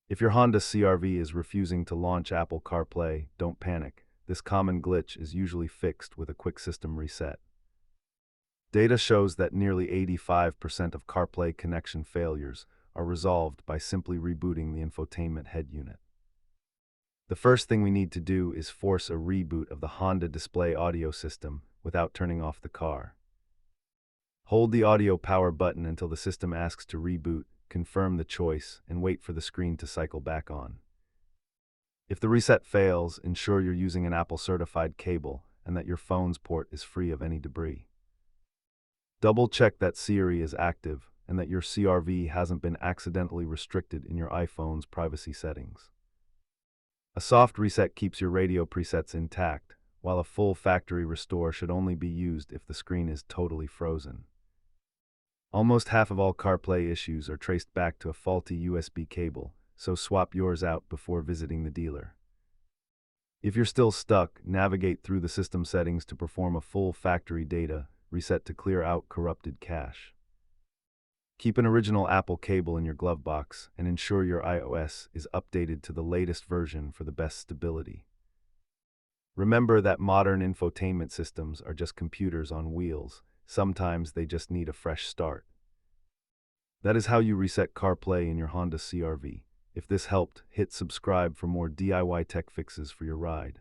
If your Honda CR-V is refusing to launch Apple CarPlay, don't panic. This common glitch is usually fixed with a quick system reset. Data shows that nearly 85% of CarPlay connection failures are resolved by simply rebooting the infotainment head unit. The first thing we need to do is force a reboot of the Honda display audio system without turning off the car. Hold the audio power button until the system asks to reboot, confirm the choice, and wait for the screen to cycle back on. If the reset fails, ensure you're using an Apple-certified cable and that your phone's port is free of any debris. Double-check that Siri is active and that your CR-V hasn't been accidentally restricted in your iPhone's privacy settings. A soft reset keeps your radio presets intact, while a full factory restore should only be used if the screen is totally frozen. Almost half of all CarPlay issues are traced back to a faulty USB cable, so swap yours out before visiting the dealer. If you're still stuck, navigate through the system settings to perform a full factory data reset to clear out corrupted cache. Keep an original Apple cable in your glove box and ensure your iOS is updated to the latest version for the best stability. Remember that modern infotainment systems are just computers on wheels. Sometimes they just need a fresh start. That is how you reset CarPlay in your Honda CR-V. If this helped, hit subscribe for more DIY tech fixes for your ride.